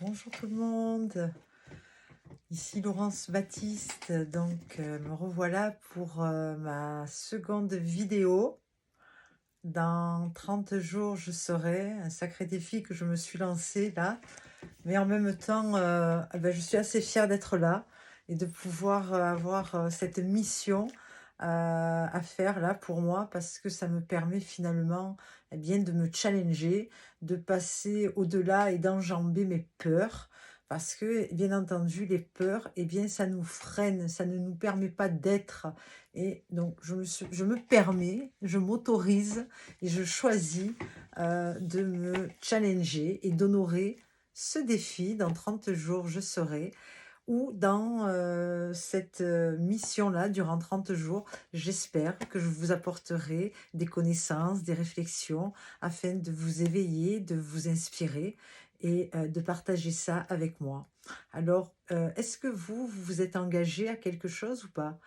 Bonjour tout le monde, ici Laurence Baptiste, donc me revoilà pour ma seconde vidéo. Dans 30 jours je serai, un sacré défi que je me suis lancé là, mais en même temps je suis assez fière d'être là et de pouvoir avoir cette mission à faire là pour moi parce que ça me permet finalement bien de me challenger, de passer au-delà et d'enjamber mes peurs. Parce que, bien entendu, les peurs, bien, ça nous freine, ça ne nous permet pas d'être. Et donc, je me permets, je m'autorise et je choisis de me challenger et d'honorer ce défi. Dans 30 jours, je serai. Ou dans cette mission-là, durant 30 jours, j'espère que je vous apporterai des connaissances, des réflexions, afin de vous éveiller, de vous inspirer et de partager ça avec moi. Alors, est-ce que vous vous êtes engagé à quelque chose ou pas?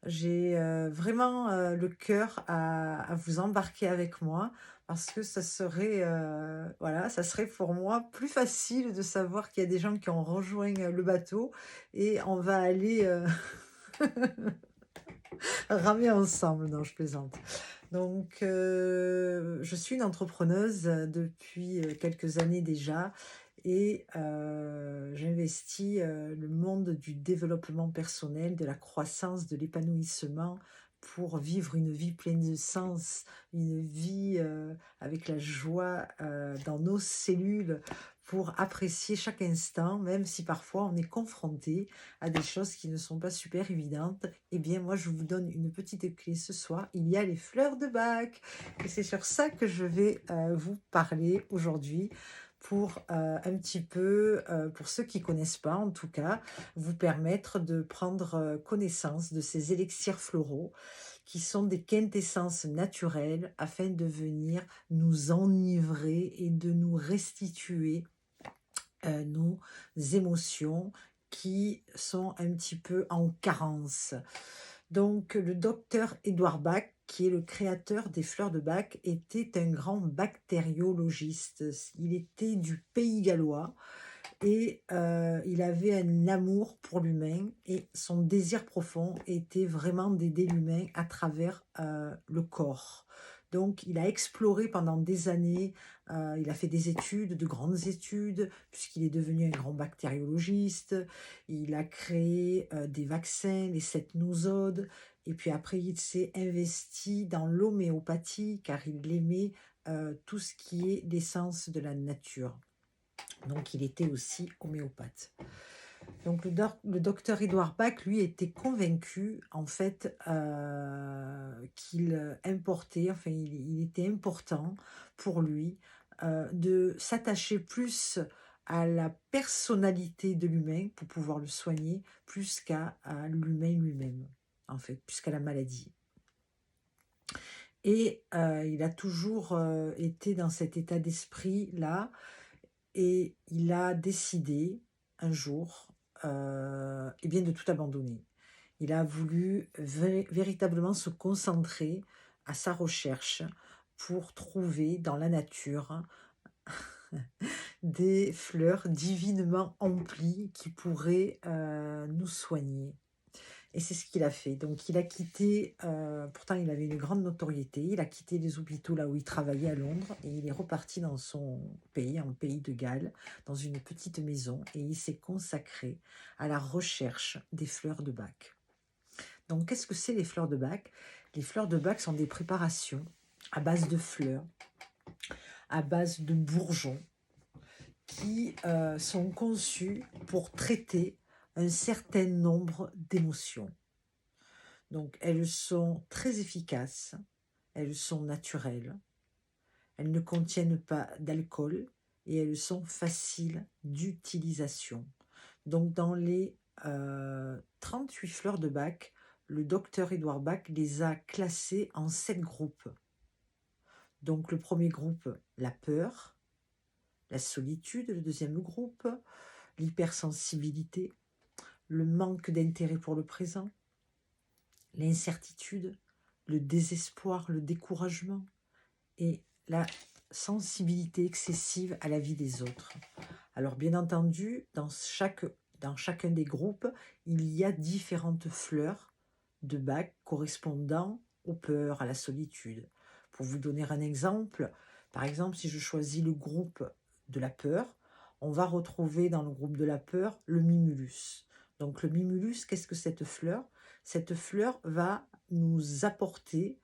J'ai vraiment le cœur à vous embarquer avec moi parce que ça serait, voilà, ça serait pour moi plus facile de savoir qu'il y a des gens qui ont rejoint le bateau et on va aller ramer ensemble. Non, je plaisante. Donc, je suis une entrepreneuse depuis quelques années déjà et j'investis le monde du développement personnel, de la croissance, de l'épanouissement pour vivre une vie pleine de sens, une vie avec la joie dans nos cellules pour apprécier chaque instant, même si parfois on est confronté à des choses qui ne sont pas super évidentes. Eh bien, moi, je vous donne une petite clé ce soir. Il y a les fleurs de Bach. Et c'est sur ça que je vais vous parler aujourd'hui pour un petit peu, pour ceux qui ne connaissent pas en tout cas, vous permettre de prendre connaissance de ces élixirs floraux qui sont des quintessences naturelles afin de venir nous enivrer et de nous restituer nos émotions qui sont un petit peu en carence. Donc, le docteur Édouard Bach, qui est le créateur des fleurs de Bach, était un grand bactériologiste. Il était du Pays gallois et il avait un amour pour l'humain et son désir profond était vraiment d'aider l'humain à travers le corps. Donc, il a exploré pendant des années, il a fait des études, de grandes études, puisqu'il est devenu un grand bactériologiste. Il a créé des vaccins, les 7 nosodes, et puis après, il s'est investi dans l'homéopathie, car il aimait tout ce qui est l'essence de la nature. Donc, il était aussi homéopathe. Donc, le docteur Édouard Bach, lui, était convaincu, en fait, qu'il importait, enfin, il était important pour lui de s'attacher plus à la personnalité de l'humain pour pouvoir le soigner, plus à l'humain lui-même, en fait, plus qu'à la maladie. Et il a toujours été dans cet état d'esprit-là, et il a décidé un jour bien de tout abandonner. Il a voulu véritablement se concentrer à sa recherche pour trouver dans la nature des fleurs divinement emplies qui pourraient nous soigner. Et c'est ce qu'il a fait. Donc il a quitté, pourtant il avait une grande notoriété, il a quitté les hôpitaux là où il travaillait à Londres et il est reparti dans son pays, en pays de Galles, dans une petite maison et il s'est consacré à la recherche des fleurs de Bach. Donc qu'est-ce que c'est les fleurs de Bach? Les fleurs de Bach sont des préparations à base de fleurs, à base de bourgeons, qui sont conçues pour traiter un certain nombre d'émotions. Donc, elles sont très efficaces, elles sont naturelles, elles ne contiennent pas d'alcool et elles sont faciles d'utilisation. Donc, dans les 38 fleurs de Bach, le docteur Édouard Bach les a classées en 7 groupes. Donc, le premier groupe, la peur, la solitude, le deuxième groupe, l'hypersensibilité, le manque d'intérêt pour le présent, l'incertitude, le désespoir, le découragement et la sensibilité excessive à la vie des autres. Alors bien entendu, dans chacun des groupes, il y a différentes fleurs de bac correspondant aux peurs, à la solitude. Pour vous donner un exemple, par exemple, si je choisis le groupe de la peur, on va retrouver dans le groupe de la peur le mimulus. Donc le mimulus, qu'est-ce que cette fleur? Cette fleur va nous apporter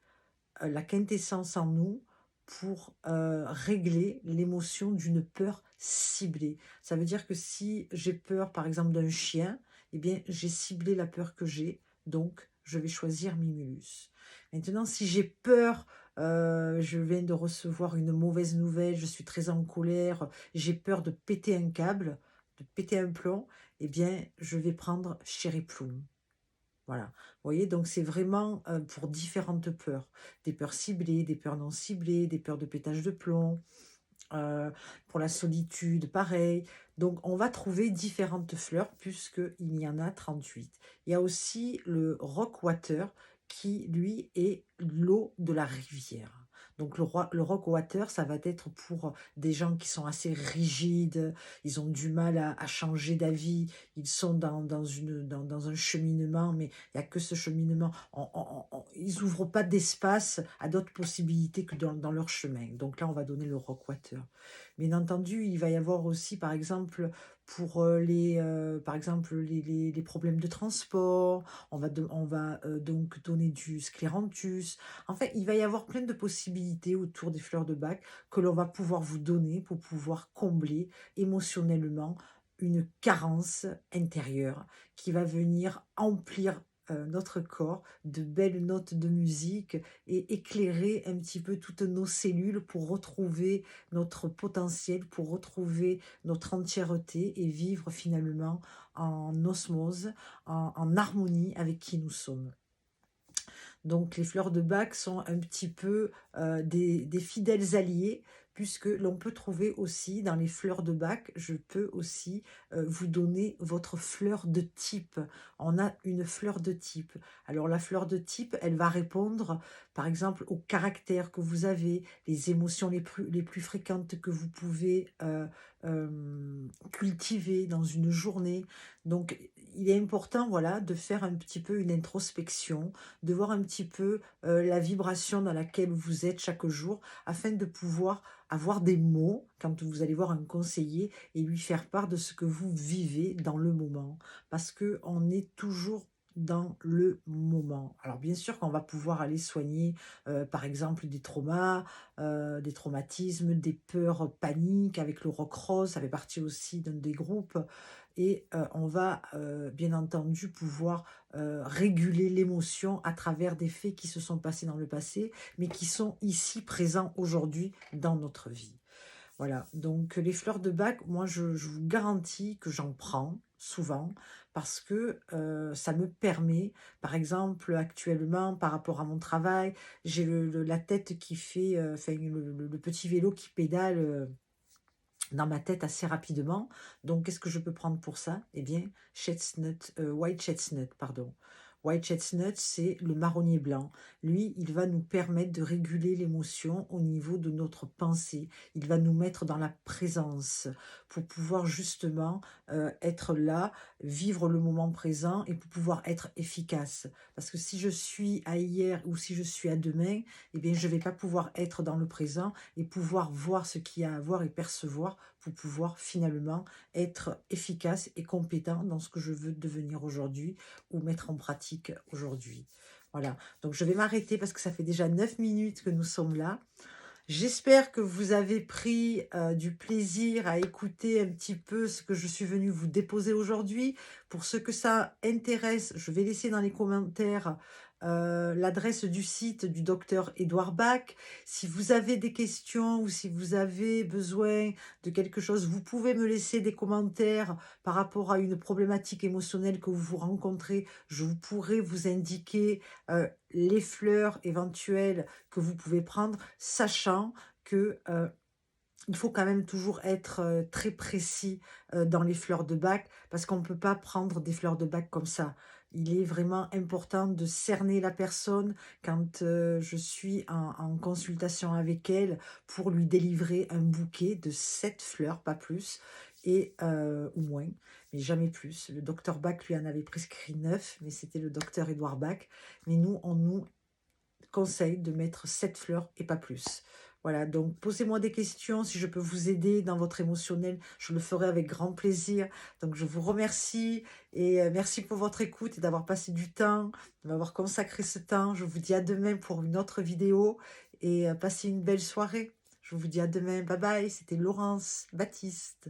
la quintessence en nous pour régler l'émotion d'une peur ciblée. Ça veut dire que si j'ai peur, par exemple, d'un chien, eh bien, j'ai ciblé la peur que j'ai, donc je vais choisir Mimulus. Maintenant, si j'ai peur, je viens de recevoir une mauvaise nouvelle, je suis très en colère, j'ai peur de péter un câble, de péter un plomb, eh bien, je vais prendre Chéri Ploum. Voilà. Vous voyez, donc c'est vraiment pour différentes peurs. Des peurs ciblées, des peurs non ciblées, des peurs de pétage de plomb, pour la solitude, pareil. Donc on va trouver différentes fleurs puisqu'il y en a 38. Il y a aussi le rockwater qui, lui, est l'eau de la rivière. Donc le rockwater, ça va être pour des gens qui sont assez rigides, ils ont du mal à changer d'avis, ils sont dans un cheminement, mais il n'y a que ce cheminement. Ils n'ouvrent pas d'espace à d'autres possibilités que dans leur chemin. Donc là, on va donner le rockwater. Bien entendu, il va y avoir aussi, par exemple, pour par exemple, les problèmes de transport, on va donc donner du scléranthus. En fait, il va y avoir plein de possibilités autour des fleurs de bac que l'on va pouvoir vous donner pour pouvoir combler émotionnellement une carence intérieure qui va venir emplir notre corps de belles notes de musique et éclairer un petit peu toutes nos cellules pour retrouver notre potentiel, pour retrouver notre entièreté et vivre finalement en osmose, en harmonie avec qui nous sommes. Donc les fleurs de bac sont un petit peu des fidèles alliés, puisque l'on peut trouver aussi dans les fleurs de bac, je peux aussi vous donner votre fleur de type. On a une fleur de type. Alors la fleur de type, elle va répondre par exemple au caractère que vous avez, les émotions les plus fréquentes que vous pouvez cultiver dans une journée. Donc il est important, voilà, de faire un petit peu une introspection, de voir un petit peu la vibration dans laquelle vous êtes chaque jour, afin de pouvoir avoir des mots quand vous allez voir un conseiller et lui faire part de ce que vous vivez dans le moment. Parce que on est toujours dans le moment. Alors bien sûr qu'on va pouvoir aller soigner par exemple des traumatismes, des peurs paniques avec le rock rose, ça fait partie aussi d'un des groupes. Et on va bien entendu pouvoir réguler l'émotion à travers des faits qui se sont passés dans le passé, mais qui sont ici présents aujourd'hui dans notre vie. Voilà, donc les fleurs de bac, moi je vous garantis que j'en prends souvent parce que ça me permet, par exemple actuellement par rapport à mon travail, j'ai la tête qui fait, enfin le petit vélo qui pédale dans ma tête assez rapidement. Donc, qu'est-ce que je peux prendre pour ça? Eh bien, white chestnut, pardon. White chestnut, c'est le marronnier blanc. Lui, il va nous permettre de réguler l'émotion au niveau de notre pensée. Il va nous mettre dans la présence pour pouvoir justement être là, vivre le moment présent et pour pouvoir être efficace. Parce que si je suis à hier ou si je suis à demain, eh bien, je ne vais pas pouvoir être dans le présent et pouvoir voir ce qu'il y a à voir et percevoir pour pouvoir finalement être efficace et compétent dans ce que je veux devenir aujourd'hui ou mettre en pratique aujourd'hui. Voilà, donc je vais m'arrêter parce que ça fait déjà 9 minutes que nous sommes là. J'espère que vous avez pris du plaisir à écouter un petit peu ce que je suis venue vous déposer aujourd'hui. Pour ceux que ça intéresse, je vais laisser dans les commentaires l'adresse du site du docteur Édouard Bach. Si vous avez des questions ou si vous avez besoin de quelque chose, vous pouvez me laisser des commentaires par rapport à une problématique émotionnelle que vous rencontrez. Je vous pourrai vous indiquer les fleurs éventuelles que vous pouvez prendre, sachant que il faut quand même toujours être, très précis, dans les fleurs de bac parce qu'on ne peut pas prendre des fleurs de bac comme ça. Il est vraiment important de cerner la personne quand, je suis en consultation avec elle pour lui délivrer un bouquet de 7 fleurs, pas plus et ou moins, mais jamais plus. Le docteur Bach lui en avait prescrit 9, mais c'était le docteur Édouard Bach. Mais nous, on nous conseille de mettre 7 fleurs et pas plus. Voilà, donc posez-moi des questions, si je peux vous aider dans votre émotionnel, je le ferai avec grand plaisir. Donc je vous remercie et merci pour votre écoute et d'avoir passé du temps, de m'avoir consacré ce temps. Je vous dis à demain pour une autre vidéo et passez une belle soirée. Je vous dis à demain, bye bye, c'était Laurence Baptiste.